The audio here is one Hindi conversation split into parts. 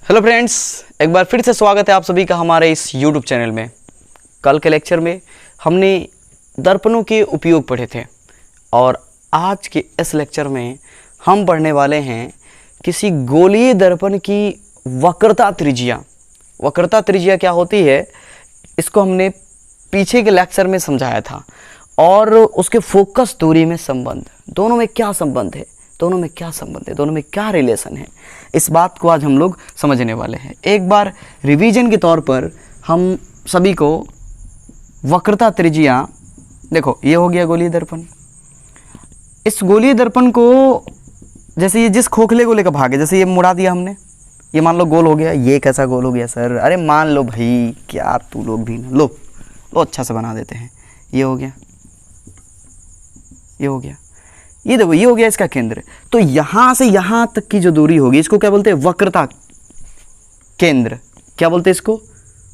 हेलो फ्रेंड्स, एक बार फिर से स्वागत है आप सभी का हमारे इस YouTube चैनल में। कल के लेक्चर में हमने दर्पणों के उपयोग पढ़े थे और आज के इस लेक्चर में हम पढ़ने वाले हैं किसी गोलीय दर्पण की वक्रता त्रिज्या। वक्रता त्रिज्या क्या होती है इसको हमने पीछे के लेक्चर में समझाया था और उसके फोकस दूरी में संबंध, दोनों में क्या संबंध है, दोनों में क्या संबंध है, दोनों में क्या रिलेशन है, इस बात को आज हम लोग समझने वाले हैं। एक बार रिवीजन के तौर पर हम सभी को वक्रता त्रिज्या, देखो ये हो गया गोलीय दर्पण। इस गोलीय दर्पण को जैसे ये जिस खोखले गोले का भाग है, जैसे ये मुड़ा दिया हमने, ये मान लो गोल हो गया। ये कैसा गोल हो गया सर? अरे मान लो भाई, क्या तू लोग भी ना, लो अच्छा से बना देते हैं। ये हो गया, ये हो गया, ये देखो ये हो गया इसका केंद्र। तो यहां से यहां तक की जो दूरी होगी इसको क्या बोलते हैं? वक्रता केंद्र। क्या बोलते हैं इसको?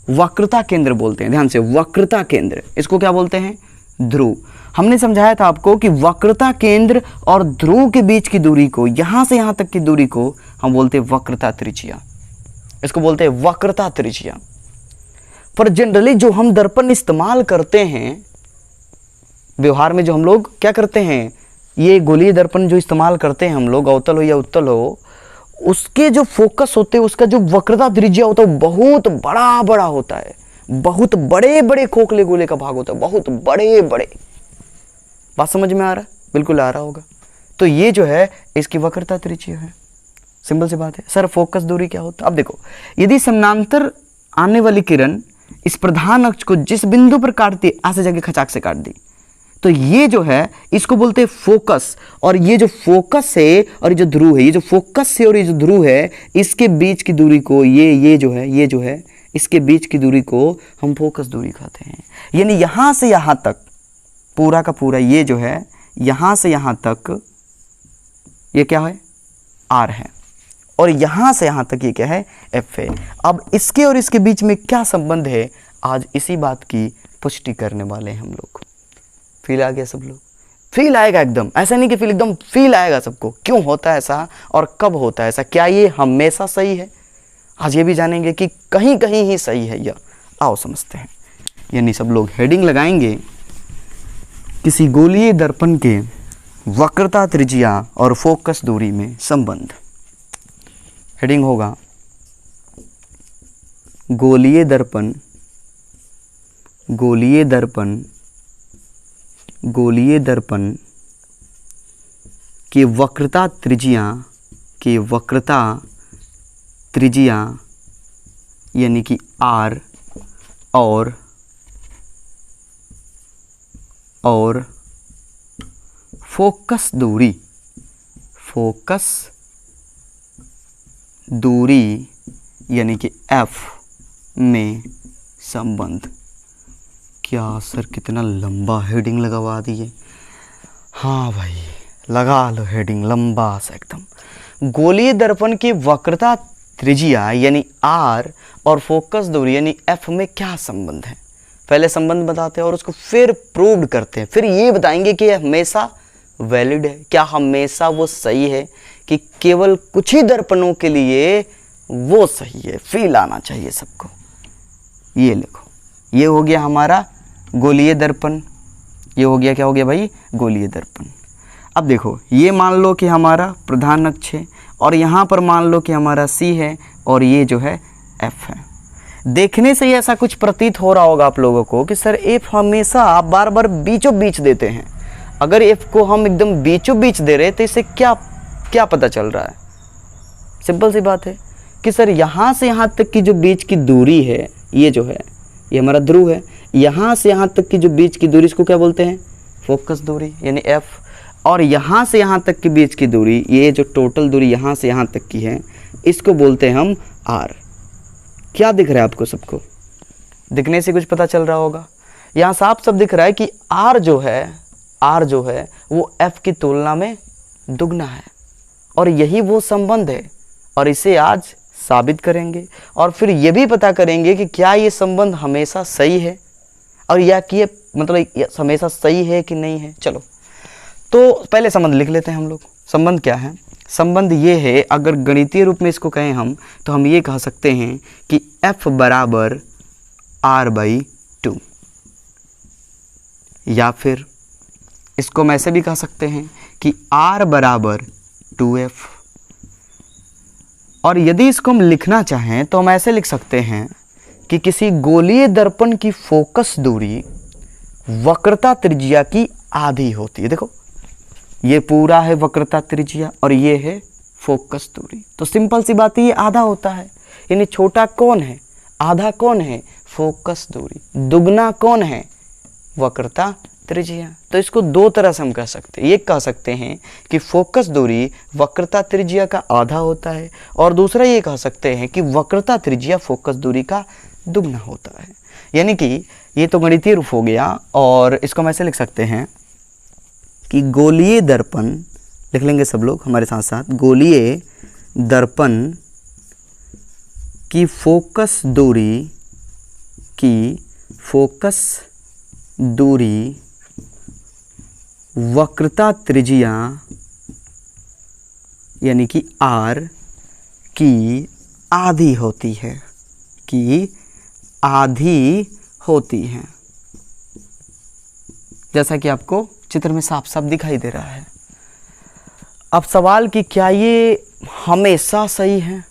वक्रता केंद्र बोलते हैं। ध्यान से, वक्रता केंद्र। इसको क्या बोलते हैं? ध्रुव। हमने समझाया था आपको कि वक्रता केंद्र और ध्रुव के बीच की दूरी को, यहां से यहां तक की दूरी को हम बोलते हैं वक्रता त्रिज्या। इसको बोलते हैं वक्रता त्रिज्या। पर जनरली जो हम दर्पण इस्तेमाल करते हैं व्यवहार में, जो हम लोग क्या करते हैं, ये गोलीय दर्पण जो इस्तेमाल करते हैं हम लोग, अवतल हो या उत्तल हो, उसके जो फोकस होते हैं, उसका जो वक्रता त्रिज्या होता है बहुत बड़ा बड़ा होता है। बहुत बड़े बड़े खोखले गोले का भाग होता है, बहुत बड़े बड़े। बात समझ में आ रहा है? बिल्कुल आ रहा होगा। तो ये जो है इसकी वक्रता त्रिज्या है। सिंपल सी बात है। सर फोकस दूरी क्या होता है? अब देखो, यदि समानांतर आने वाली किरण इस प्रधान अक्ष को जिस बिंदु पर काटती है, ऐसे जाके खचाक से काट दी, तो ये जो है इसको बोलते हैं फोकस। और ये जो फोकस है और ये जो ध्रुव है, ये जो फोकस है और ये जो ध्रुव है, इसके बीच की दूरी को, ये जो है इसके बीच की दूरी को हम फोकस दूरी कहते हैं। यानी यहां से यहां तक पूरा का पूरा ये जो है, यहां से यहां तक ये क्या है? आर है। और यहां से यहां तक ये क्या है? एफ है। अब इसके और इसके बीच में क्या संबंध है, आज इसी बात की पुष्टि करने वाले हैं हम लोग। फील आ गया सब लोग? फील आएगा एकदम, ऐसा नहीं कि फील, एकदम फील आएगा सबको। क्यों होता है ऐसा और कब होता है ऐसा? क्या ये हमेशा सही है? आज ये भी जानेंगे कि कहीं कहीं ही सही है यह। आओ समझते हैं। यानी सब लोग हेडिंग लगाएंगे, किसी गोलीय दर्पण के वक्रता त्रिज्या और फोकस दूरी में संबंध। हेडिंग होगा गोलीय दर्पण, गोलीय दर्पण, गोलीय दर्पण की वक्रता त्रिज्या, की वक्रता त्रिज्या यानी कि आर और फोकस दूरी, फोकस दूरी यानी कि एफ में संबंध। क्या सर कितना लंबा हेडिंग लगवा दिए? हाँ भाई, लगा लो हेडिंग लंबा सा एकदम। गोलीय दर्पण की वक्रता त्रिज्या यानी आर और फोकस दूरी यानी एफ में क्या संबंध है? पहले संबंध बताते हैं और उसको फिर प्रूव करते हैं। फिर ये बताएंगे कि यह हमेशा वैलिड है, क्या हमेशा वो सही है, कि केवल कुछ ही दर्पणों के लिए वो सही है। फील आना चाहिए सबको। ये लिखो, ये हो गया हमारा गोलीय दर्पण। ये हो गया, क्या हो गया भाई? गोलीय दर्पण। अब देखो, ये मान लो कि हमारा प्रधान अक्ष है और यहाँ पर मान लो कि हमारा सी है और ये जो है एफ है। देखने से ही ऐसा कुछ प्रतीत हो रहा होगा आप लोगों को कि सर एफ हमेशा आप बार बार बीचों बीच देते हैं। अगर एफ को हम एकदम बीचों बीच दे रहे तो इससे क्या क्या पता चल रहा है? सिंपल सी बात है कि सर यहाँ से यहाँ तक की जो बीच की दूरी है, ये जो है ये हमारा ध्रुव है। यहाँ से यहाँ तक की जो बीच की दूरी, इसको क्या बोलते हैं? फोकस दूरी यानी एफ। और यहाँ से यहाँ तक के बीच की दूरी, ये जो टोटल दूरी यहाँ से यहाँ तक की है, इसको बोलते हैं हम आर। क्या दिख रहा है आपको सबको? दिखने से कुछ पता चल रहा होगा। यहाँ साफ सब दिख रहा है कि आर जो है वो एफ की तुलना में दुगना है। और यही वो संबंध है और इसे आज साबित करेंगे और फिर ये भी पता करेंगे कि क्या ये संबंध हमेशा सही है और या कि ये मतलब हमेशा सही है कि नहीं है। चलो, तो पहले संबंध लिख लेते हैं हम लोग। संबंध क्या है? संबंध ये है, अगर गणितीय रूप में इसको कहें हम, तो हम ये कह सकते हैं कि F बराबर R/2, या फिर इसको हम ऐसे भी कह सकते हैं कि R बराबर 2F। और यदि इसको हम लिखना चाहें तो हम ऐसे लिख सकते हैं कि किसी गोलीय दर्पण की फोकस दूरी वक्रता त्रिज्या की आधी होती है। देखो ये पूरा है वक्रता त्रिज्या और ये है फोकस दूरी, तो सिंपल सी बात है, ये आधा होता है। यानी छोटा कौन है, आधा कौन है, फोकस दूरी, दुगना कौन है, वक्रता त्रिज्या। तो इसको दो तरह से हम कह सकते हैं, एक कह सकते हैं कि फोकस दूरी वक्रता त्रिज्या का आधा होता है, और दूसरा ये कह सकते हैं कि वक्रता त्रिज्या फोकस दूरी का दुगना होता है। यानी कि ये तो गणितीय रूप हो गया, और इसको हम ऐसे लिख सकते हैं कि गोलीय दर्पण, लिख लेंगे सब लोग हमारे साथ साथ, गोलीय दर्पण की फोकस दूरी वक्रता त्रिज्या यानी कि R की आधी होती है, जैसा कि आपको चित्र में साफ साफ दिखाई दे रहा है। अब सवाल कि क्या ये हमेशा सही है,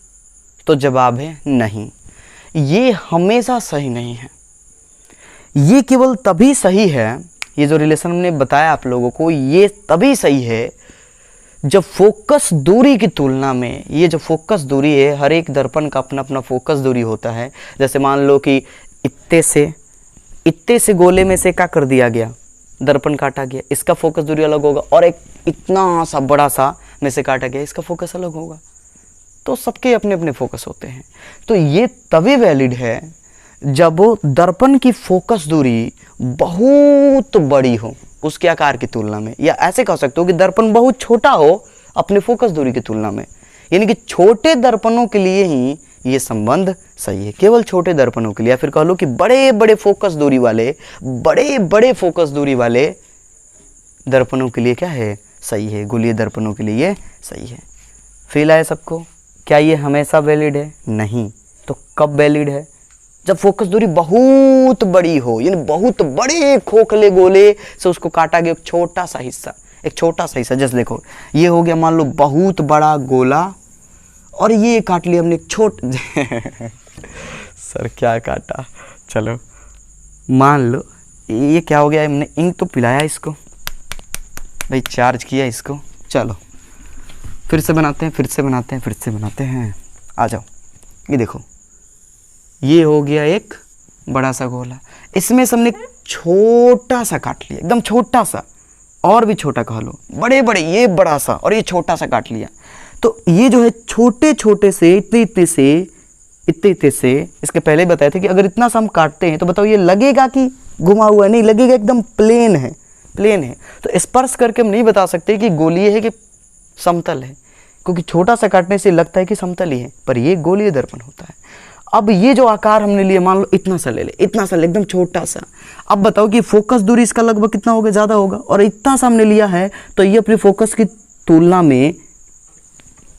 तो जवाब है नहीं, ये हमेशा सही नहीं है। ये केवल तभी सही है, ये जो रिलेशन हमने बताया आप लोगों को, ये तभी सही है जब फोकस दूरी की तुलना में, ये जो फोकस दूरी है, हर एक दर्पण का अपना अपना फोकस दूरी होता है। जैसे मान लो कि इत्ते से गोले में से क्या कर दिया गया, दर्पण काटा गया, इसका फोकस दूरी अलग होगा, और एक इतना सा बड़ा सा में से काटा गया, इसका फोकस अलग होगा। तो सबके अपने अपने फोकस होते हैं। तो ये तभी वैलिड है जब दर्पण की फोकस दूरी बहुत बड़ी हो उसके आकार की तुलना में, या ऐसे कह सकते हो कि दर्पण बहुत छोटा हो अपने फोकस दूरी की तुलना में। यानी कि छोटे दर्पणों के लिए ही ये संबंध सही है, केवल छोटे दर्पणों के लिए। या फिर कह लो कि बड़े बड़े फोकस दूरी वाले दर्पणों के लिए क्या है, सही है, गोलीय दर्पणों के लिए ये सही है। फील आया सबको? क्या ये हमेशा वैलिड है? नहीं। तो कब वैलिड है? जब फोकस दूरी बहुत बड़ी हो, यानी बहुत बड़े खोखले गोले से उसको काटा गया एक छोटा सा हिस्सा। जैसे देखो ये हो गया मान लो बहुत बड़ा गोला, और ये काट लिया हमने एक सर क्या काटा, चलो मान लो ये क्या हो गया, हमने इंक तो पिलाया इसको भाई, चार्ज किया इसको। चलो फिर से बनाते हैं। आ जाओ, ये देखो ये हो गया एक बड़ा सा गोला, इसमें से हमने छोटा सा काट लिया, एकदम छोटा सा, और भी छोटा कह लो, बड़े बड़े, ये बड़ा सा और ये छोटा सा काट लिया। तो ये जो है छोटे छोटे से इतने से, इसके पहले बताए थे कि अगर इतना सा हम काटते हैं तो बताओ ये लगेगा कि घुमा हुआ, नहीं लगेगा, एकदम प्लेन है। तो स्पर्श करके हम नहीं बता सकते कि गोलीय है कि समतल है, क्योंकि छोटा सा काटने से लगता है कि समतल ही है, पर ये गोलीय दर्पण होता है। अब ये जो आकार हमने लिया, मान लो इतना सा ले, एकदम छोटा सा। अब बताओ कि फोकस दूरी इसका लगभग कितना होगा, ज़्यादा होगा, और इतना सा हमने लिया है तो ये अपनी फोकस की तुलना में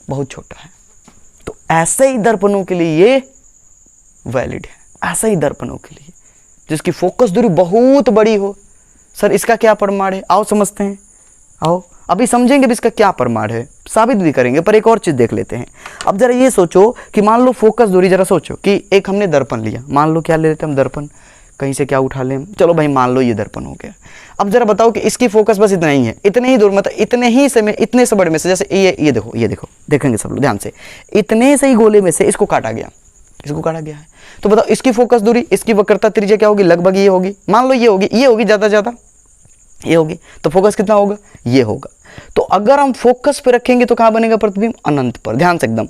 बहुत छोटा है। तो ऐसे ही दर्पणों के लिए ये वैलिड है, ऐसे ही दर्पणों के लिए जिसकी फोकस दूरी बहुत बड़ी हो। सर इसका क्या प्रमाण है, आओ समझते हैं, आओ अभी समझेंगे भी इसका क्या प्रमाण है, साबित भी करेंगे, पर एक और चीज देख लेते हैं। अब जरा ये सोचो कि मान लो फोकस दूरी, जरा सोचो कि एक हमने दर्पण लिया, मान लो क्या ले लेते हम दर्पण, कहीं से क्या उठा लें, चलो भाई मान लो ये दर्पण हो गया। अब जरा बताओ कि इसकी फोकस बस इतना ही है, इतने ही दूर, मतलब इतने से बड़े में से, जैसे ये देखो देखेंगे सब लोग ध्यान से, इतने से ही गोले में से इसको काटा गया है। तो बताओ इसकी फोकस दूरी, इसकी वक्रता त्रिज्या क्या होगी, लगभग ये होगी, मान लो ये होगी ज़्यादा ये होगी, तो फोकस कितना होगा, ये होगा। तो अगर हम फोकस पे रखेंगे तो कहाँ बनेगा प्रतिबिंब, अनंत पर, ध्यान से एकदम।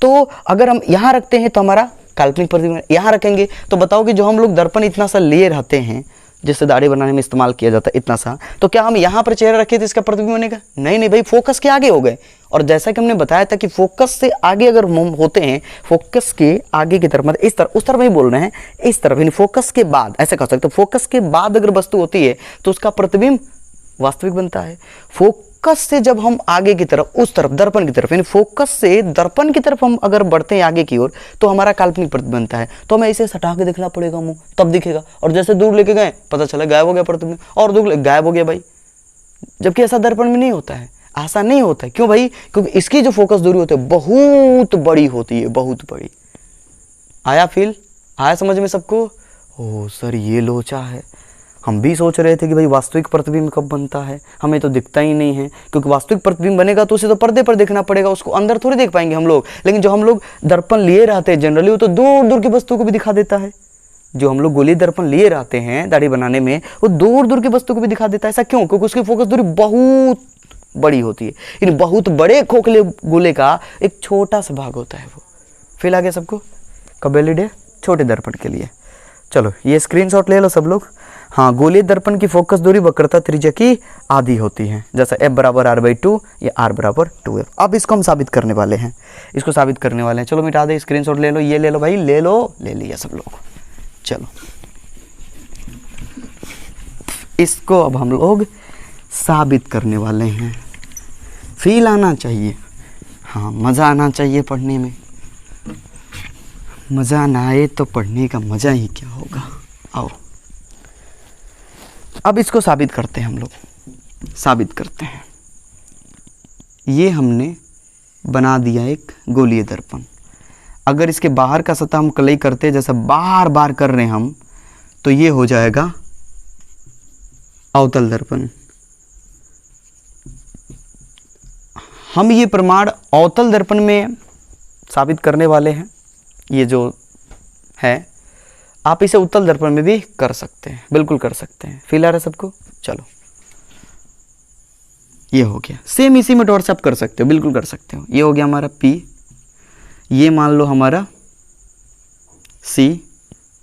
तो अगर हम यहाँ रखते हैं तो हमारा काल्पनिक प्रतिबिंब, यहाँ रखेंगे तो बताओ कि जो हम लोग दर्पण इतना सा लिए रहते हैं, जिससे दाढ़ी बनाने में इस्तेमाल किया जाता है इतना सा, तो क्या हम यहाँ पर चेहरा रखे तो इसका प्रतिबिंब बनेगा? नहीं भाई, फोकस के आगे हो गए। और जैसा कि हमने बताया था कि फोकस से आगे अगर हम होते हैं, फोकस के आगे की तरफ, मतलब इस तरफ, उस तरफ ही बोल रहे हैं, इस तरफ, यानी फोकस के बाद, ऐसे कह सकते हो, फोकस के बाद अगर वस्तु होती है तो उसका प्रतिबिंब वास्तविक बनता है। फोकस से जब हम आगे की तरफ, उस तरफ दर्पण की तरफ, यानी फोकस से दर्पण की तरफ हम अगर बढ़ते हैं आगे की ओर, तो हमारा काल्पनिक प्रतिबिंब बनता है। तो हमें इसे सटा के दिखना पड़ेगा मुंह, तब दिखेगा। और जैसे दूर लेके गए पता चला गायब हो गया प्रतिबिंब, और दूर गायब हो गया भाई। जबकि ऐसा दर्पण में नहीं होता है, ऐसा नहीं होता है। क्यों भाई? क्योंकि इसकी जो फोकस दूरी होती है बहुत बड़ी होती है, बहुत बड़ी। आया फील? आया समझ में सबको? ओह सर ये लोचा है। हम भी सोच रहे थे कि भाई वास्तविक प्रतिबिंब कब बनता है, हमें तो दिखता ही नहीं है। क्योंकि वास्तविक प्रतिबिंब बनेगा तो उसे तो पर्दे पर देखना पड़ेगा, उसको अंदर थोड़ी देख पाएंगे हम लोग। लेकिन जो हम लोग दर्पण लिए रहते हैं जनरली, वो तो दूर दूर की वस्तु को भी दिखा देता है। जो हम लोग गोलीय दर्पण लिए रहते हैं दाढ़ी बनाने में, वो दूर दूर की वस्तु को भी दिखा देता है। ऐसा क्यों? क्योंकि उसकी फोकस दूरी बहुत बड़ी होती है। इन बहुत बड़े खोखले गोले का एक छोटा सा भाग होता है वो। फील आ गया सबको? कब एलईडी है? छोटे दर्पण के लिए। चलो ये स्क्रीनशॉट ले लो सब लोग। हाँ, गोलीय दर्पण की फोकस दूरी वक्रता त्रिज्या की आधी होती है, जैसा f बराबर r/2 या r बराबर 2f। अब इसको हम साबित करने वाले हैं, इसको साबित करने वाले हैं। चलो मिटा दे, स्क्रीनशॉट ले लो, ये ले लो भाई, ले लो, ले लिया सब लोग। चलो इसको अब हम लोग साबित करने वाले हैं। फील आना चाहिए, हाँ मज़ा आना चाहिए पढ़ने में। मज़ा ना आए तो पढ़ने का मज़ा ही क्या होगा। आओ अब इसको साबित करते हैं, हम लोग साबित करते हैं। ये हमने बना दिया एक गोलीय दर्पण। अगर इसके बाहर का सतह हम कलई करते जैसा बार बार कर रहे हैं हम, तो ये हो जाएगा अवतल दर्पण। हम ये प्रमाण अवतल दर्पण में साबित करने वाले हैं। ये जो है आप इसे उत्तल दर्पण में भी कर सकते हैं, बिल्कुल कर सकते हैं। फील आ रहा है सबको? चलो ये हो गया। सेम इसी मेथड से आप कर सकते हो, बिल्कुल कर सकते हो। ये हो गया हमारा P, ये मान लो हमारा C,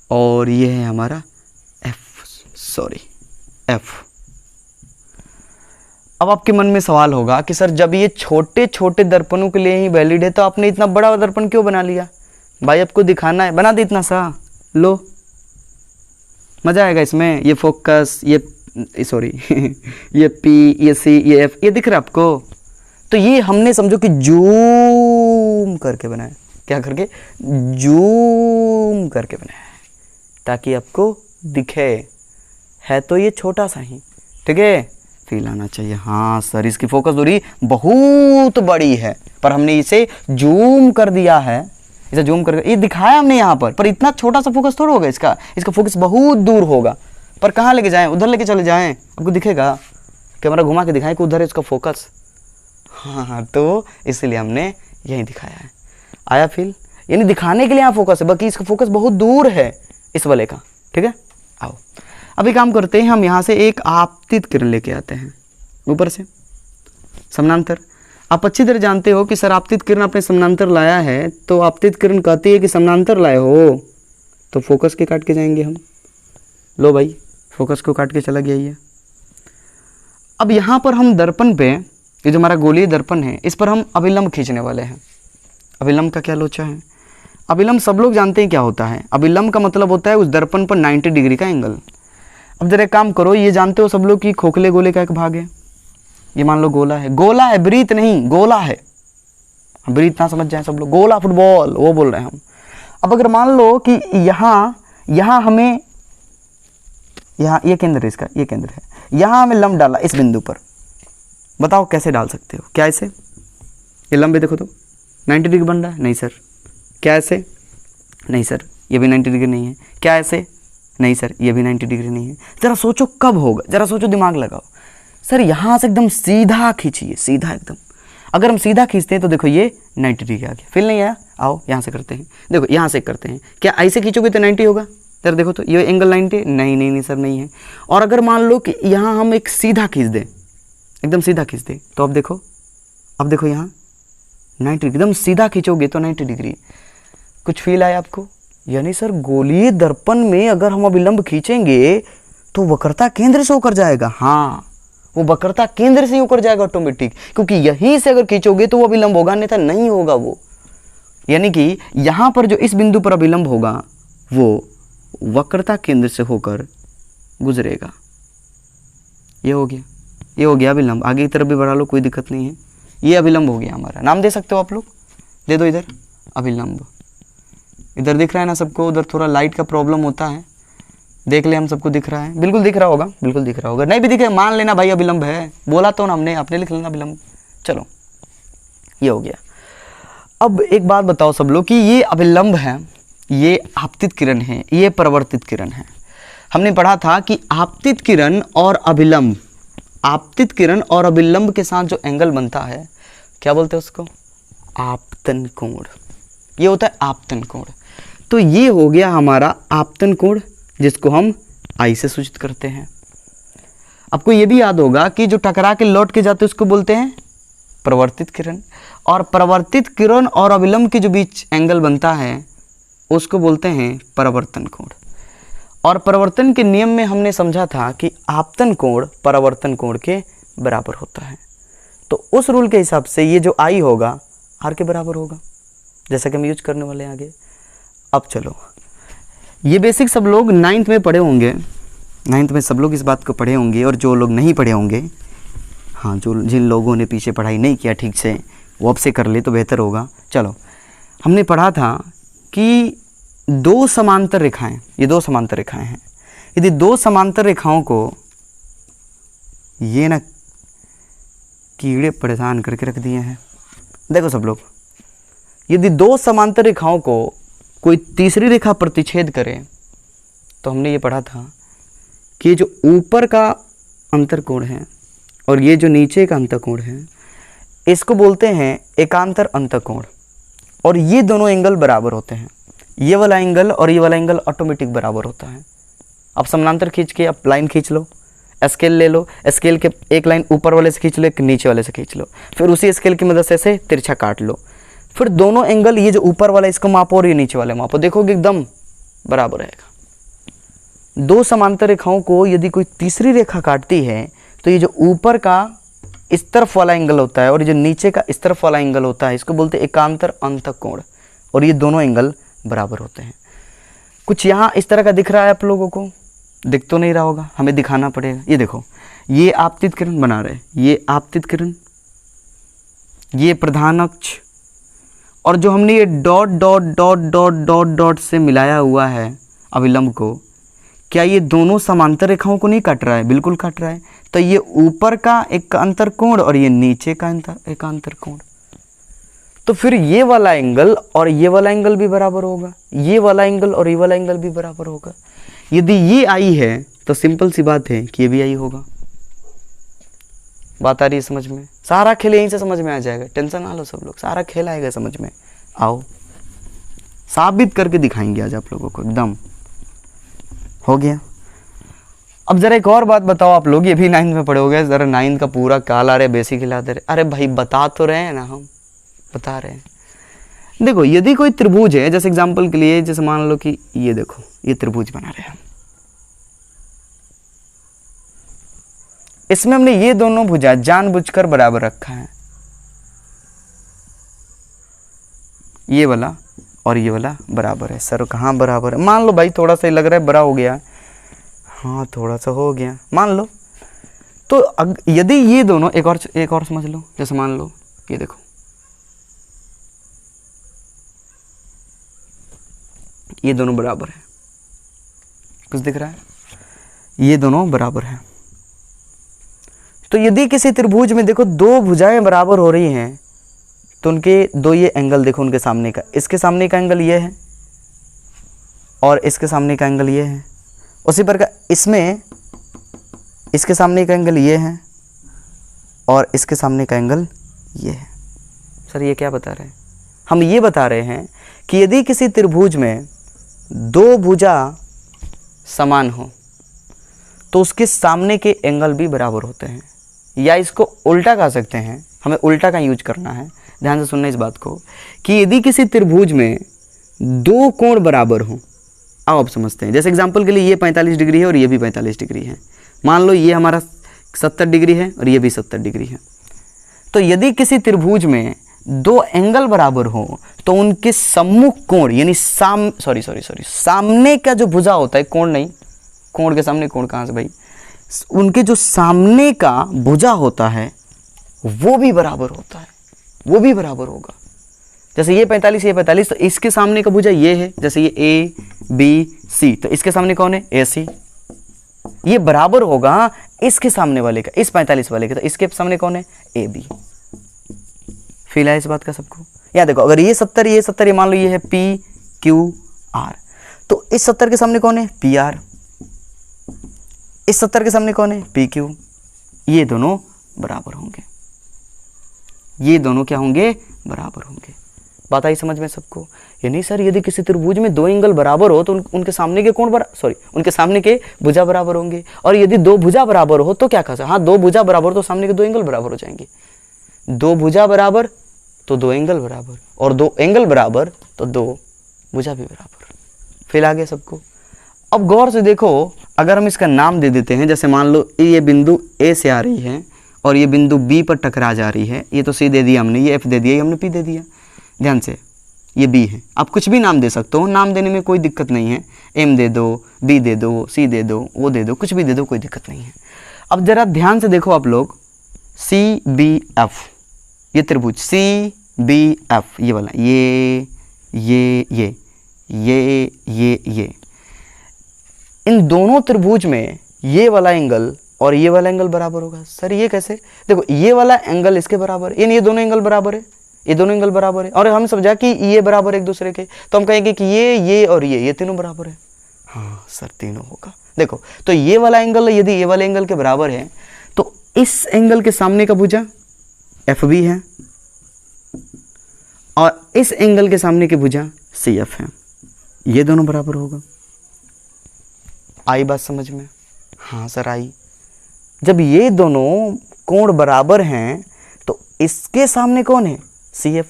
और ये है हमारा F। अब आपके मन में सवाल होगा कि सर जब ये छोटे छोटे दर्पणों के लिए ही वैलिड है, तो आपने इतना बड़ा दर्पण क्यों बना लिया? भाई आपको दिखाना है, बना दे इतना सा। लो मज़ा आएगा इसमें। ये फोकस, ये सॉरी ये P, ये C, ये F, ये दिख रहा है आपको? तो ये हमने समझो कि जूम करके बनाया। क्या करके? जूम करके बनाया है, ताकि आपको दिखे। है तो ये छोटा सा ही, ठीक है? फील आना चाहिए। हाँ सर इसकी फोकस दूरी बहुत बड़ी है, पर हमने इसे जूम कर दिया है। इसे जूम करके ये दिखाया हमने यहाँ पर इतना छोटा सा फोकस थोड़ा होगा इसका फोकस बहुत दूर होगा। पर कहाँ लेके जाएं? उधर लेके चले जाएं, आपको दिखेगा। कैमरा घुमा के दिखाएं कि उधर है इसका फोकस। हाँ तो इसलिए हमने यहीं दिखाया है। आया फील? यानी दिखाने के लिए यहाँ फोकस है, बाकी इसका फोकस बहुत दूर है इस वाले का, ठीक है? आओ अभी काम करते हैं, हम यहाँ से एक आपतित किरण लेके आते हैं ऊपर से समानांतर। आप अच्छी तरह जानते हो कि सर आपतित किरण आपने समानांतर लाया है, तो आपतित किरण कहती है कि समानांतर लाए हो, तो फोकस के काट के जाएंगे हम। लो भाई फोकस को काट के चला गया ये। अब यहाँ पर हम दर्पण पे, ये जो हमारा गोलीय दर्पण है, इस पर हम अभिलंब खींचने वाले हैं। अभिलंब का क्या लोचा है? अभिलंब सब लोग जानते हैं क्या होता है। अभिलंब का मतलब होता है उस दर्पण पर 90 डिग्री का एंगल। अब जरा एक काम करो, ये जानते हो सब लोग कि खोखले गोले का एक भाग है। ये मान लो गोला है, गोला है, वृत्त नहीं, गोला है। वृत्त ना समझ जाए सब लोग, गोला फुटबॉल वो बोल रहे हैं हम। अब अगर मान लो कि यहाँ हमें, यहाँ ये केंद्र है इसका, ये केंद्र है, यहाँ हमें लंब डाला इस बिंदु पर। बताओ कैसे डाल सकते हो? क्या ऐसे? ये लंब देखो तो 90 डिग्री बन रहा है? नहीं सर। क्या ऐसे? नहीं सर, ये भी 90 डिग्री नहीं है। क्या ऐसे? नहीं सर, ये भी 90 डिग्री नहीं है। जरा सोचो कब होगा, जरा सोचो, दिमाग लगाओ। सर यहाँ से एकदम सीधा खींचिए, सीधा एकदम। अगर हम सीधा खींचते हैं तो देखो ये 90 डिग्री आ गया। फील नहीं आया? आओ यहाँ से करते हैं, देखो यहाँ से करते हैं। क्या ऐसे खींचोगे तो 90 होगा? जरा देखो तो ये एंगल 90, नहीं सर नहीं है। और अगर मान लो कि यहाँ हम एक सीधा खींच दें, एकदम सीधा खींच दें, तो अब देखो यहाँ 90 एकदम सीधा खींचोगे तो 90 डिग्री। कुछ फील आया आपको? यानी सर गोलीय दर्पण में अगर हम अभिलंब खींचेंगे तो वक्रता केंद्र से होकर जाएगा। हाँ, वो वक्रता केंद्र से होकर जाएगा ऑटोमेटिक, क्योंकि यहीं से अगर खींचोगे तो वो अभिलंब होगा, अन्यथा नहीं होगा वो। यानी कि यहाँ पर जो इस बिंदु पर अभिलंब होगा वो वक्रता केंद्र से होकर गुजरेगा। ये हो गया। ये हो गया अभिलंब, आगे की तरफ भी बढ़ा लो कोई दिक्कत नहीं है। ये अभिलंब हो गया हमारा, नाम दे सकते हो आप लोग, दे दो इधर अभिलंब। इधर दिख रहा है ना सबको, उधर थोड़ा लाइट का प्रॉब्लम होता है, देख ले हम सबको दिख रहा है, बिल्कुल दिख रहा होगा, बिल्कुल दिख रहा होगा, नहीं भी दिखे मान लेना भाई अभिलंब है, बोला तो ना हमने, आपने लिख लेना अभिलंब। चलो ये हो गया। अब एक बात बताओ सब लोग कि ये अभिलंब है, ये आपतित किरण है, ये परावर्तित किरण है। हमने पढ़ा था कि आपतित किरण और अभिलंब, आपतित किरण और अभिलंब के साथ जो एंगल बनता है क्या बोलते हैं उसको, आपतन कोण। ये होता है आपतन कोण। तो ये हो गया हमारा आपतन कोण, जिसको हम आई से सूचित करते हैं। आपको ये भी याद होगा कि जो टकरा के लौट के जाते हैं उसको बोलते हैं प्रवर्तित किरण, और प्रवर्तित किरण और अभिलंब के जो बीच एंगल बनता है उसको बोलते हैं परावर्तन कोण। और परावर्तन के नियम में हमने समझा था कि आपतन कोण परावर्तन कोण के बराबर होता है। तो उस रूल के हिसाब से ये जो आई होगा आर के बराबर होगा, जैसा कि हम यूज करने वाले हैं आगे। अब चलो, ये बेसिक सब लोग 9th में पढ़े होंगे, 9th में सब लोग इस बात को पढ़े होंगे, और जो लोग नहीं पढ़े होंगे, हाँ जो जिन लोगों ने पीछे पढ़ाई नहीं किया ठीक से वो अब से कर ले तो बेहतर होगा। चलो, हमने पढ़ा था कि दो समांतर रेखाएं, ये दो समांतर रेखाएं हैं, यदि दो समांतर रेखाओं को ये ना कीड़े परेशान करके रख दिए हैं। देखो सब लोग, यदि दो समांतर रेखाओं को कोई तीसरी रेखा प्रतिच्छेद करे तो हमने ये पढ़ा था कि जो ऊपर का अंतरकोण है और ये जो नीचे का अंतरकोण है इसको बोलते हैं एकांतर अंतरकोण, और ये दोनों एंगल बराबर होते हैं। ये वाला एंगल और ये वाला एंगल ऑटोमेटिक बराबर होता है। अब समानांतर खींच के आप लाइन खींच लो, स्केल ले लो, स्केल के एक लाइन ऊपर वाले से खींच लो, एक नीचे वाले से खींच लो, फिर उसी स्केल की मदद से तिरछा काट लो, फिर दोनों एंगल, ये जो ऊपर वाला इसको मापो और ये नीचे वाले मापो, देखोगे एकदम बराबर रहेगा। दो समांतर रेखाओं को यदि कोई तीसरी रेखा काटती है तो ये जो ऊपर का इस तरफ वाला एंगल होता है और ये जो नीचे का इस तरफ वाला एंगल होता है इसको बोलते हैं एकांतर अंतःकोण, और ये दोनों एंगल बराबर होते हैं। कुछ यहाँ इस तरह का दिख रहा है आप लोगों को, दिख तो नहीं रहा होगा, हमें दिखाना पड़ेगा। ये देखो, ये आपतित किरण बना रहे, ये आपतित किरण, ये प्रधान अक्ष, और जो हमने ये dot dot dot dot dot dot से मिलाया हुआ है अभिलंब को, क्या ये दोनों समांतर रेखाओं को नहीं काट रहा है? बिल्कुल काट रहा है। तो ये ऊपर का एक अंतरकोण और ये नीचे का एक अंतरकोण, तो फिर ये वाला एंगल और ये वाला एंगल भी बराबर होगा, ये वाला एंगल और ये वाला एंगल भी बराबर होगा। यदि ये आई है तो सिंपल सी बात है कि ये भी आई होगा। बात आ रही है समझ में? सारा खेल यहीं से समझ में आ जाएगा, टेंशन ना लो सब लोग, सारा खेल आएगा समझ में। आओ साबित करके दिखाएंगे आज आप लोगों को, एकदम हो गया। अब जरा एक और बात बताओ आप लोग, ये भी 9th में पढ़े हो गए, जरा 9th का पूरा काला रहे बेसिक खिला दे रहे। अरे भाई बता तो रहे हैं ना, हम बता रहे हैं। देखो यदि कोई त्रिभुज है, जैसे एग्जांपल के लिए जैसे मान लो कि ये देखो, ये त्रिभुज बना रहे हैं, इसमें हमने ये दोनों भुजा जानबूझकर बराबर रखा है, ये वाला और ये वाला बराबर है। सर कहाँ बराबर है? मान लो भाई थोड़ा सा लग रहा है बड़ा हो गया, हाँ थोड़ा सा हो गया मान लो। तो यदि ये दोनों एक और समझ लो, जैसे मान लो ये देखो, ये दोनों बराबर है, कुछ दिख रहा है? ये दोनों बराबर है। तो यदि किसी त्रिभुज में देखो दो भुजाएं बराबर हो रही हैं तो उनके दो ये एंगल देखो, उनके सामने का, इसके सामने का एंगल ये है और इसके सामने का एंगल ये है। उसी प्रकार इसमें इसके सामने का एंगल ये है और इसके सामने का एंगल ये है। सर ये क्या बता रहे हैं? हम ये बता रहे हैं कि यदि किसी त्रिभुज में दो भुजा समान हो तो उसके सामने के एंगल भी बराबर होते हैं, या इसको उल्टा कह सकते हैं, हमें उल्टा का यूज करना है। ध्यान से सुनना इस बात को कि यदि किसी त्रिभुज में दो कोण बराबर हों, आओ अब समझते हैं। जैसे एग्जांपल के लिए ये 45 डिग्री है और ये भी 45 डिग्री है, मान लो ये हमारा 70 डिग्री है और ये भी 70 डिग्री है। तो यदि किसी त्रिभुज में दो एंगल बराबर हो तो उनके सम्मुख कोण यानी सामने का जो भुजा होता है, कोण नहीं, कोण के सामने कोण कहाँ से भाई, उनके जो सामने का भुजा होता है वो भी बराबर होता है, वो भी बराबर होगा। जैसे ये 45 ये 45, तो इसके सामने का भुजा ये है, जैसे ये ए बी सी, तो इसके सामने कौन है, ए सी। ये बराबर होगा इसके सामने वाले का, इस 45 वाले का, तो इसके सामने कौन है, ए बी। फील है इस बात का सबको? या देखो, अगर ये 70 ये मान लो ये है पी क्यू आर, तो इस 70 के सामने कौन है, पी आर। इस 70 के सामने कौन है, पी क्यू। ये दोनों बराबर होंगे, ये दोनों क्या होंगे, बराबर होंगे। बात आई समझ में सबको? यानी सर यदि किसी त्रिभुज में दो एंगल बराबर हो तो उनके सामने के कोण उनके सामने के भुजा बराबर होंगे। और यदि दो भुजा बराबर हो तो क्या कहा जाए, हाँ दो भुजा बराबर तो सामने के दो एंगल बराबर हो जाएंगे। दो भुजा बराबर तो दो एंगल बराबर, और दो एंगल बराबर तो दो भुजा भी बराबर। फिर आगे सबको। अब गौर से देखो, अगर हम इसका नाम दे देते हैं, जैसे मान लो ये बिंदु ए से आ रही है और ये बिंदु बी पर टकरा जा रही है, ये तो सी दे दिया हमने, ये एफ दे दिया, ये हमने पी दे दिया। ध्यान से, ये बी है। आप कुछ भी नाम दे सकते हो, नाम देने में कोई दिक्कत नहीं है। एम दे दो, बी दे दो, सी दे दो, वो दे दो, कुछ भी दे दो, कोई दिक्कत नहीं है। अब जरा ध्यान से देखो आप लोग, सी बी एफ, ये त्रिभुज सी बी एफ, ये वाला, ये इन दोनों त्रिभुज में ये वाला एंगल और ये वाला एंगल बराबर होगा। सर ये कैसे? देखो, ये वाला एंगल इसके बराबर, यानी ये दोनों एंगल बराबर है, ये दोनों एंगल बराबर है। और हम समझा कि ये बराबर एक दूसरे के, तो हम कहेंगे कि ये और ये तीनों बराबर है। हाँ सर, तीनों होगा। देखो, तो ये वाला एंगल यदि ये वाले एंगल के बराबर है तो इस एंगल के सामने का भुजा एफ बी है और इस एंगल के सामने की भुजा सी एफ है, ये दोनों बराबर होगा। आई बात समझ में? हाँ सर आई। जब ये दोनों कोण बराबर हैं तो इसके सामने कौन है, सी एफ,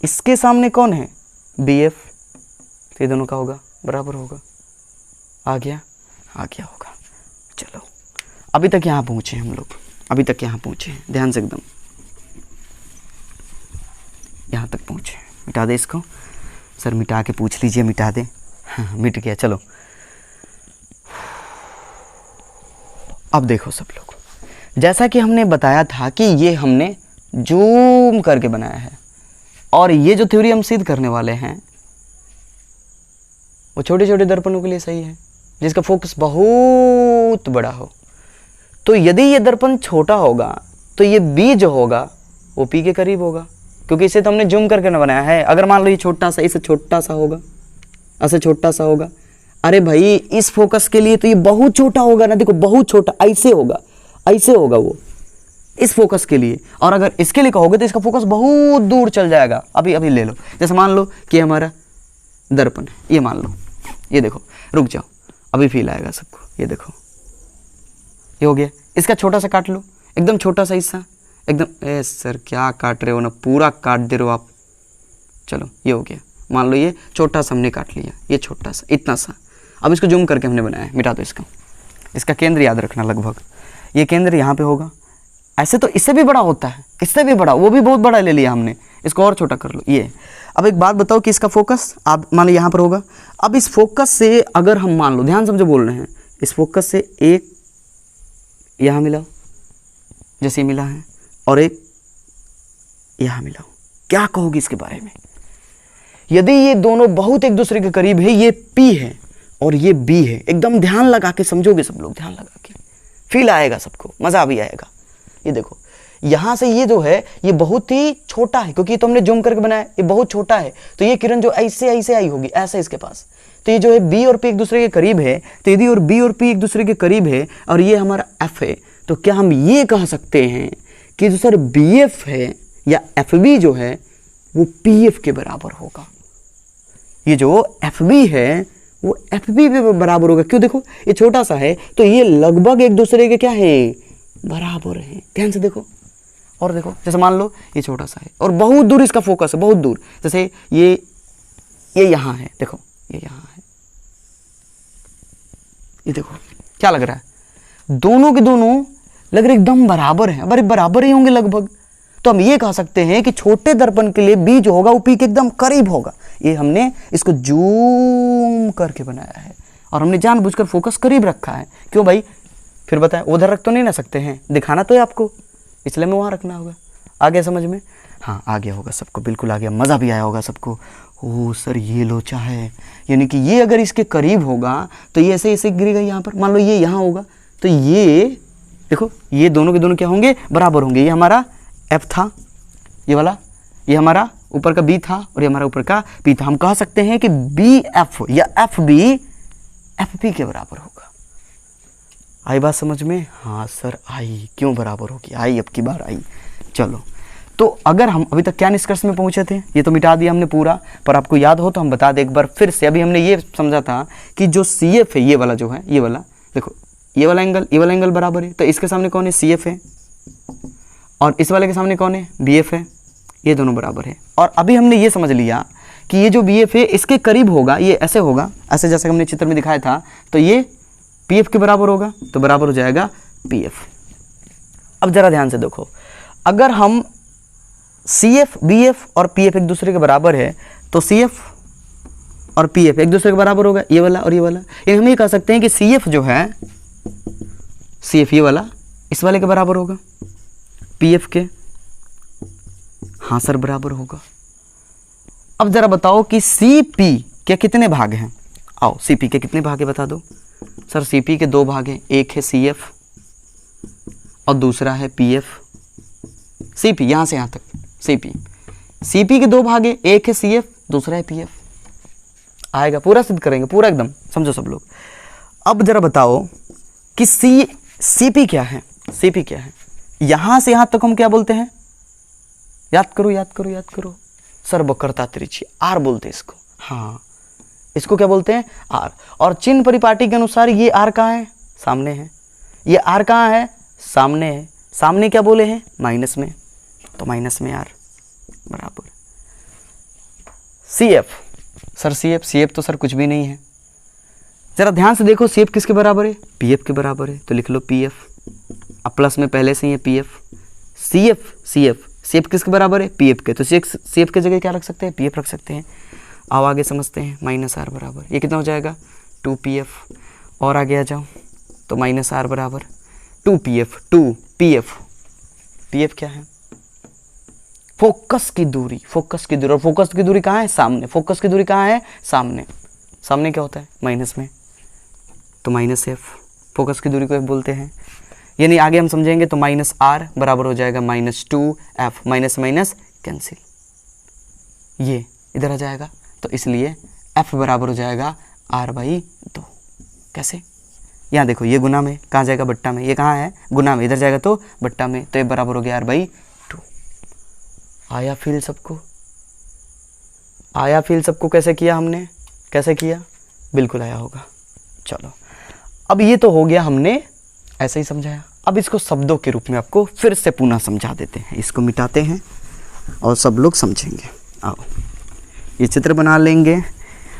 इसके सामने कौन है, बी एफ, तो ये दोनों का होगा, बराबर होगा। आ गया होगा। चलो, अभी तक यहाँ पहुँचे हम लोग, अभी तक यहाँ पहुँचे, ध्यान से एकदम यहाँ तक पहुँचे। मिटा दे इसको सर, मिटा के पूछ लीजिए, मिटा दे। हाँ मिट गया। चलो अब देखो सब लोग, जैसा कि हमने बताया था कि ये हमने जूम करके बनाया है, और ये जो थ्योरी हम सिद्ध करने वाले हैं वो छोटे छोटे दर्पणों के लिए सही है, जिसका फोकस बहुत बड़ा हो। तो यदि ये दर्पण छोटा होगा तो ये बी जो होगा वो पी के करीब होगा, क्योंकि इसे तो हमने जूम करके ना बनाया है। अगर मान लो ये छोटा सा, इससे छोटा सा होगा, ऐसे छोटा सा होगा, अरे भाई इस फोकस के लिए तो ये बहुत छोटा होगा ना। देखो बहुत छोटा, ऐसे होगा वो इस फोकस के लिए। और अगर इसके लिए कहोगे तो इसका फोकस बहुत दूर चल जाएगा। अभी ले लो, जैसे मान लो कि हमारा दर्पण है, ये मान लो, ये देखो, रुक जाओ, अभी फील आएगा सबको। ये देखो, ये हो गया। इसका छोटा सा काट लो, एकदम छोटा सा हिस्सा, एकदम। ए सर क्या काट रहे हो ना, पूरा काट दे रहे हो आप। चलो ये हो गया, मान लो ये छोटा सा हमने काट लिया, ये छोटा सा, इतना सा। अब इसको जूम करके हमने बनाया है, मिटा दो इसका। इसका केंद्र याद रखना, लगभग ये केंद्र यहाँ पे होगा। ऐसे तो इससे भी बड़ा होता है, इससे भी बड़ा, वो भी बहुत बड़ा ले लिया हमने, इसको और छोटा कर लो ये। अब एक बात बताओ कि इसका फोकस आप मान लो यहाँ पर होगा। अब इस फोकस से अगर हम मान लो, ध्यान से जो बोल रहे हैं, इस फोकस से एक यहाँ मिलाओ, जैसे मिला है, और एक यहाँ मिलाओ, क्या कहोगे इसके बारे में? यदि ये दोनों बहुत एक दूसरे के करीब है, ये P है और ये B है, एकदम ध्यान लगा के समझोगे सब लोग, ध्यान लगा के, फील आएगा सबको, मज़ा भी आएगा। ये देखो, यहाँ से ये जो है ये बहुत ही छोटा है, क्योंकि तो हमने जूम करके बनाया, ये बहुत छोटा है। तो ये किरण जो ऐसे आई होगी, ऐसे इसके पास, तो ये जो है B और P एक दूसरे के करीब है। तो यदि और B और P एक दूसरे के करीब है और ये हमारा F है, तो क्या हम ये कह सकते हैं कि जो सर BF है या FB जो है वो PF के बराबर होगा। ये जो FB है वो FB पे बराबर होगा। क्यों? देखो ये छोटा सा है, तो ये लगभग एक दूसरे के क्या है, बराबर है। ध्यान से देखो, और देखो, जैसे मान लो ये छोटा सा है और बहुत दूर इसका फोकस है, बहुत दूर। जैसे ये यहाँ है, देखो ये यहाँ है, ये देखो क्या लग रहा है, दोनों के दोनों लग रहे एकदम बराबर हैं, बराबर ही होंगे लगभग। तो हम ये कह सकते हैं कि छोटे दर्पण के लिए B जो होगा वो P के एकदम करीब होगा। ये हमने इसको जूम करके बनाया है, और हमने जानबूझकर फोकस करीब रखा है। क्यों भाई, फिर बताएं, उधर रख तो नहीं ना सकते हैं, दिखाना तो है आपको, इसलिए मैं वहाँ रखना होगा। आ गया समझ में? हाँ आ गया होगा सबको, बिल्कुल आ गया, मज़ा भी आया होगा सबको। ओह सर ये लोचा है, यानी कि ये अगर इसके करीब होगा तो ये ऐसे ऐसे गिरेगा यहाँ पर। मान लो ये यहाँ होगा तो ये देखो, ये दोनों के दोनों क्या होंगे, बराबर होंगे। ये हमारा F था, ये वाला, ये हमारा ऊपर का B था और ये हमारा ऊपर का P था। हम कह सकते हैं कि BF या FB FP के बराबर होगा। आई बात समझ में? हाँ सर आई, क्यों बराबर होगी, आई, अब की बार आई। चलो, तो अगर हम अभी तक क्या निष्कर्ष में पहुंचे थे, ये तो मिटा दिया हमने पूरा, पर आपको याद हो तो हम बता दें एक बार फिर से। अभी हमने ये समझा था कि जो CF है, ये वाला जो है, ये वाला देखो, ये वाला एंगल बराबर है, तो इसके सामने कौन है, CF है, और इस वाले के सामने कौन है, BF है, ये दोनों बराबर है। और अभी हमने ये समझ लिया कि ये जो BF है इसके करीब होगा, ये ऐसे होगा, ऐसे जैसे हमने चित्र में दिखाया था, तो ये PF के बराबर होगा, तो बराबर हो जाएगा PF। अब जरा ध्यान से देखो, अगर हम CF, BF और PF एक दूसरे के बराबर है, तो CF और PF एक दूसरे के बराबर होगा, ये वाला और ये वाला। यानी हम ये कह सकते हैं कि CF जो है, CF ये वाला इस वाले के बराबर होगा, PF के, हाँ सर बराबर होगा। अब जरा बताओ कि CP के कितने भाग हैं, आओ CP के कितने भाग है बता दो। सर CP के 2 भाग हैं, एक है CF और दूसरा है PF। CP यहाँ से यहाँ तक CP के 2 भाग हैं, एक है CF, दूसरा है PF। आएगा, पूरा सिद्ध करेंगे, पूरा एकदम समझो सब लोग। अब जरा बताओ कि CP क्या है, CP क्या है, यहाँ से यहाँ तक हम क्या बोलते हैं, याद करो। सर वक्रता तिरछी, R बोलते हैं इसको। हाँ, इसको क्या बोलते हैं, R। और चिन्ह परिपाटी के अनुसार ये R कहाँ है, सामने है। ये R कहाँ है, सामने है। सामने क्या बोले हैं, माइनस में, तो माइनस में R बराबर CF। सर CF तो सर कुछ भी नहीं है। जरा ध्यान से देखो, CF किसके बराबर है, PF के बराबर है, तो लिख लो PF। अब प्लस में पहले से ही है PF। CF किसके बराबर है, PF के, तो CF के जगह क्या रख सकते हैं, PF रख सकते हैं। आओ आगे समझते हैं, -R बराबर, ये कितना हो जाएगा 2PF। और आगे आ जाओ, तो -R बराबर 2PF, 2PF। PF क्या है, फोकस की दूरी, और फोकस की दूरी कहाँ है, सामने। फोकस की दूरी कहाँ है, सामने क्या होता है, माइनस में, तो -F। फोकस की दूरी को F बोलते हैं। यानी आगे हम समझेंगे तो -R बराबर हो जाएगा -2F, माइनस कैंसिल, ये इधर आ जाएगा, तो इसलिए F बराबर हो जाएगा R/2। कैसे, यहाँ देखो, ये गुना में कहाँ जाएगा, बट्टा में, ये कहाँ है, गुना में, इधर जाएगा तो बट्टा में, तो ये बराबर हो गया R/2। आया फील सबको, कैसे किया हमने, कैसे किया, बिल्कुल आया होगा। चलो, अब ये तो हो गया, हमने ऐसे ही समझाया। अब इसको शब्दों के रूप में आपको फिर से पुनः समझा देते हैं, इसको मिटाते हैं और सब लोग समझेंगे। आओ ये चित्र बना लेंगे।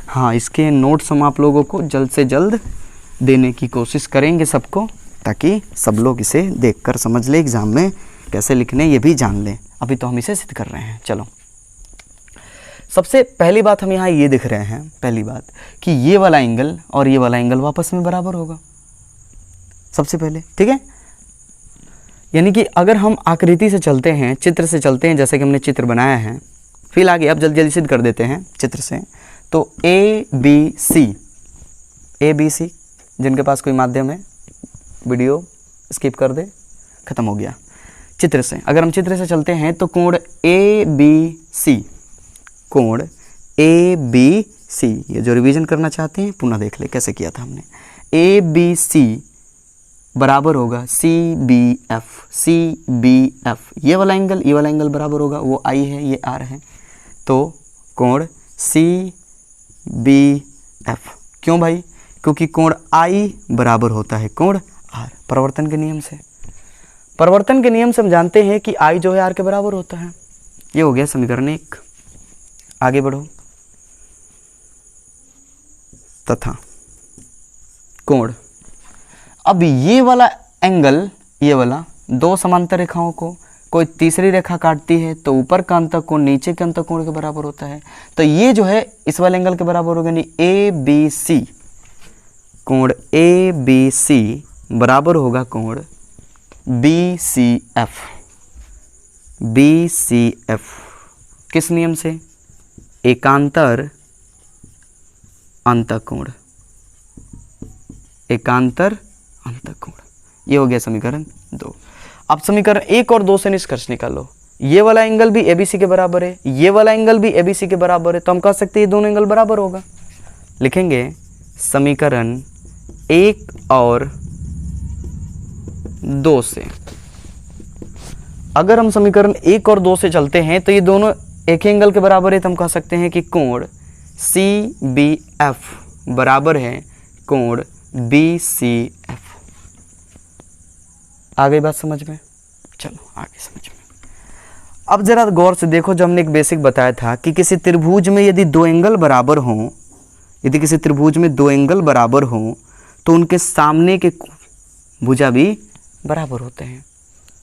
हाँ, इसके नोट्स हम आप लोगों को जल्द से जल्द देने की कोशिश करेंगे सबको, ताकि सब लोग इसे देखकर समझ ले, एग्ज़ाम में कैसे लिखने ये भी जान लें। अभी तो हम इसे सिद्ध कर रहे हैं। चलो, सबसे पहली बात हम यहाँ ये दिख रहे हैं, पहली बात कि ये वाला एंगल और ये वाला एंगल आपस में बराबर होगा सबसे पहले, ठीक है। यानी कि अगर हम आकृति से चलते हैं, चित्र से चलते हैं, जैसे कि हमने चित्र बनाया है, फिर आगे अब जल्दी सिद्ध कर देते हैं चित्र से। तो ABC, जिनके पास कोई माध्यम है वीडियो स्किप कर दे, खत्म हो गया। चित्र से अगर हम चित्र से चलते हैं तो कोण ABC, ये जो रिवीजन करना चाहते हैं पुनः देख ले कैसे किया था हमने। ABC बराबर होगा CBF, ये वाला एंगल बराबर होगा, वो I है, ये R है, तो कोण CBF। क्यों भाई, क्योंकि कोण I बराबर होता है कोण R। परिवर्तन के नियम से हम जानते हैं कि I जो है R के बराबर होता है। ये हो गया समीकरण 1। आगे बढ़ो, तथा कोण, अब ये वाला एंगल, ये वाला, दो समांतर रेखाओं को कोई तीसरी रेखा काटती है तो ऊपर का अंतःकोण नीचे के अंतःकोण के बराबर होता है। तो ये जो है इस वाले एंगल के बराबर होगा, यानी ABC कोण ए बी सी बराबर होगा कोण B C F. B C F किस नियम से? एकांतर अंतःकोण। एकांतर अंतःकोण, ये हो गया समीकरण 2। अब समीकरण 1 और 2 से निष्कर्ष निकालो। ये वाला एंगल भी एबीसी के बराबर है, ये वाला एंगल भी एबीसी के बराबर है, तो हम कह सकते हैं ये दोनों एंगल बराबर होगा। लिखेंगे समीकरण 1 और 2 से। अगर हम समीकरण 1 और 2 से चलते हैं तो ये दोनों एक ही एंगल के बराबर है, तो हम कह सकते हैं कि कोण सी बी एफ बराबर है कोण बी सी एफ। आ गई बात समझ में? चलो आगे समझ में। अब जरा गौर से देखो, जो हमने एक बेसिक बताया था कि किसी त्रिभुज में यदि दो एंगल बराबर हों, यदि किसी त्रिभुज में दो एंगल बराबर हों तो उनके सामने के भुजा भी बराबर होते हैं।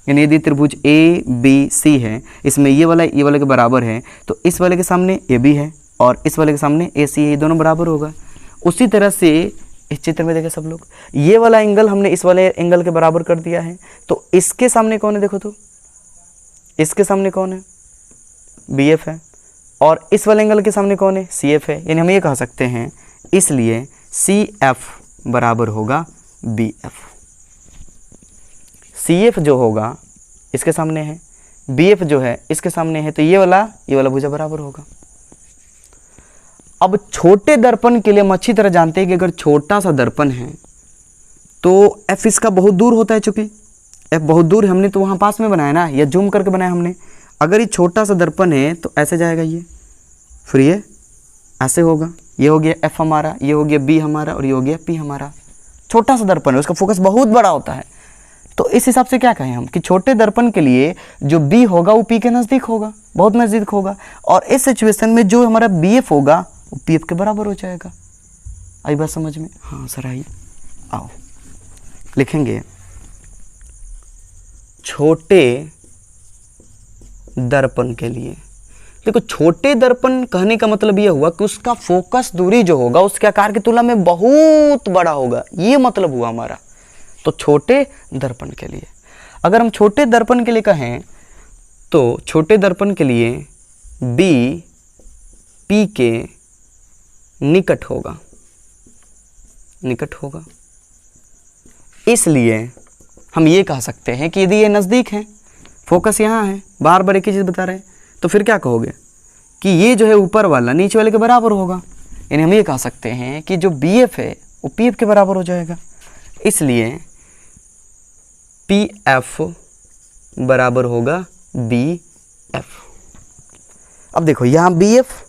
यानी यदि त्रिभुज ए बी सी है, इसमें ये वाला के बराबर है, तो इस वाले के सामने ए बी है और इस वाले के सामने ए सी है, ये दोनों बराबर होगा। उसी तरह से इस चित्र में देखें सब लोग, ये वाला एंगल हमने इस वाले एंगल के बराबर कर दिया है, तो इसके सामने कौन है? देखो तो इसके सामने कौन है? बी एफ है, और इस वाले एंगल के सामने कौन है? सी एफ है। यानी हम ये कह सकते हैं इसलिए सी एफ बराबर होगा बी एफ। सी एफ जो होगा इसके सामने है, बी एफ जो है इसके सामने है, तो ये वाला भुजा बराबर होगा। अब छोटे दर्पण के लिए हम अच्छी तरह जानते हैं कि अगर छोटा सा दर्पण है तो एफ इसका बहुत दूर होता है, चूंकि एफ बहुत दूर है, हमने तो वहाँ पास में बनाया ना, या जूम करके बनाया हमने। अगर ये छोटा सा दर्पण है तो ऐसे जाएगा ये, फिर ये ऐसे होगा, ये हो गया एफ हमारा, ये हो गया बी हमारा, और ये हो गया पी हमारा। छोटा सा दर्पण है, उसका फोकस बहुत बड़ा होता है, तो इस हिसाब से क्या कहें हम कि छोटे दर्पण के लिए जो बी होगा वो पी के नज़दीक होगा, बहुत नज़दीक होगा, और इस सिचुएशन में जो हमारा बी एफ होगा वो पी एफ के बराबर हो जाएगा। आई बात समझ में? हाँ सर आई। आओ लिखेंगे छोटे दर्पण के लिए। देखो छोटे दर्पण कहने का मतलब यह हुआ कि उसका फोकस दूरी जो होगा उसके आकार की तुलना में बहुत बड़ा होगा, ये मतलब हुआ हमारा। तो छोटे दर्पण के लिए, अगर हम छोटे दर्पण के लिए कहें तो छोटे दर्पण के लिए बी पी के निकट होगा, निकट होगा। इसलिए हम ये कह सकते हैं कि यदि ये नज़दीक है, फोकस यहाँ है, बार बार एक ही चीज़ बता रहे हैं, तो फिर क्या कहोगे कि ये जो है ऊपर वाला नीचे वाले के बराबर होगा। यानी हम ये कह सकते हैं कि जो बी एफ है वो पी एफ के बराबर हो जाएगा। इसलिए पी एफ बराबर होगा बी एफ। अब देखो यहाँ बी एफ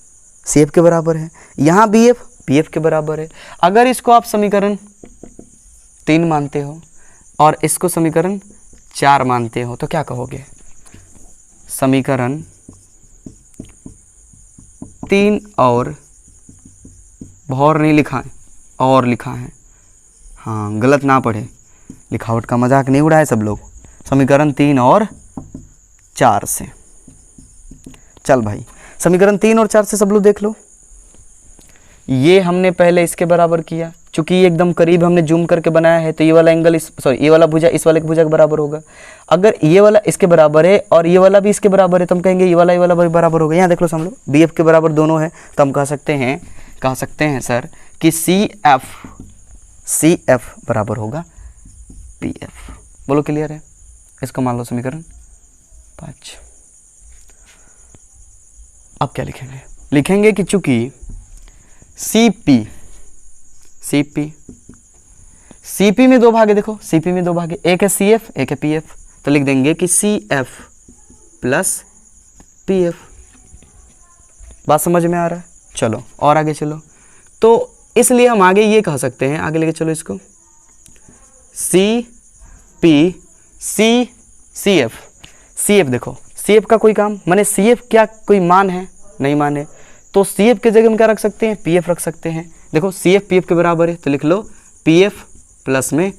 सी एफ के बराबर है, यहाँ बी एफ पी एफ के बराबर है। अगर इसको आप समीकरण 3 मानते हो और इसको समीकरण 4 मानते हो तो क्या कहोगे? समीकरण 3 और भौर नहीं लिखा है, और लिखा है, हाँ गलत ना पढ़े, लिखावट का मजाक नहीं उड़ाए सब लोग। समीकरण 3 और 4 से। चल भाई समीकरण 3 और 4 से सब लोग देख लो। ये हमने पहले इसके बराबर किया, चूंकि ये एकदम करीब हमने जूम करके बनाया है, तो ये वाला एंगल ये वाला भुजा इस वाले भुजा के बराबर होगा। अगर ये वाला इसके बराबर है और ये वाला भी इसके बराबर है तो हम कहेंगे ये वाला भी बराबर होगा। यहाँ देख लो हम लोग बी एफ के बराबर दोनों है, तो हम कह सकते हैं सर कि सी एफ बराबर होगा पी एफ। बोलो क्लियर है? इसको मान लो समीकरण 5। अब क्या लिखेंगे? लिखेंगे कि चूंकि सीपी में 2 भाग है, देखो सीपी में 2 भाग है, एक है सी एफ एक है पी एफ, तो लिख देंगे कि C F plus P F. बात समझ में आ रहा है? चलो और आगे चलो, तो इसलिए हम आगे ये कह सकते हैं, आगे लेके चलो इसको, सी पी सी एफ। देखो सी एफ का कोई काम, माने सी एफ क्या कोई मान है? नहीं मान है, तो सी एफ की जगह हम क्या रख सकते हैं? पी एफ रख सकते हैं। देखो सी एफ पी एफ के बराबर है, तो लिख लो पी एफ प्लस में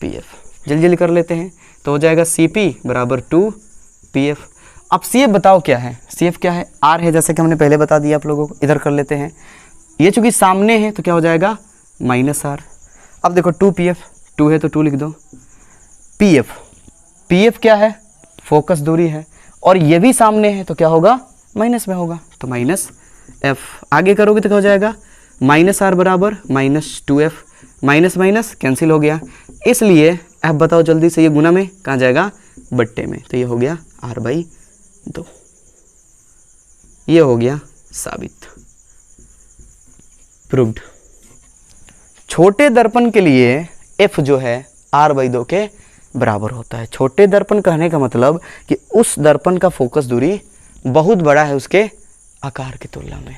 पी एफ। जल्दी जल्दी कर लेते हैं, तो हो जाएगा सी पी बराबर 2 पी एफ। अब सी एफ बताओ क्या है? सी एफ क्या है? आर है, जैसे कि हमने पहले बता दिया आप लोगों को। इधर कर लेते हैं, ये चूंकि सामने है तो क्या हो जाएगा? -r। अब देखो 2pf, 2 है तो 2 लिख दो। pf, pf क्या है, फोकस दूरी है, और ये भी सामने है तो क्या होगा, माइनस में होगा, तो माइनस f। आगे करोगे तो क्या हो जाएगा, माइनस आर बराबर minus 2f, minus minus cancel हो गया, इसलिए f बताओ जल्दी से, ये गुना में कहाँ जाएगा, बट्टे में, तो ये हो गया r/2। ये हो गया साबित, प्रूव्ड। छोटे दर्पण के लिए f जो है r/2 के बराबर होता है। छोटे दर्पण कहने का मतलब कि उस दर्पण का फोकस दूरी बहुत बड़ा है उसके आकार की तुलना में।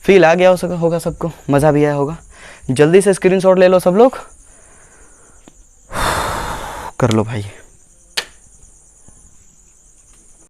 फील आ गया होगा सबको, मज़ा भी आया होगा। जल्दी से स्क्रीनशॉट ले लो सब लोग, कर लो भाई।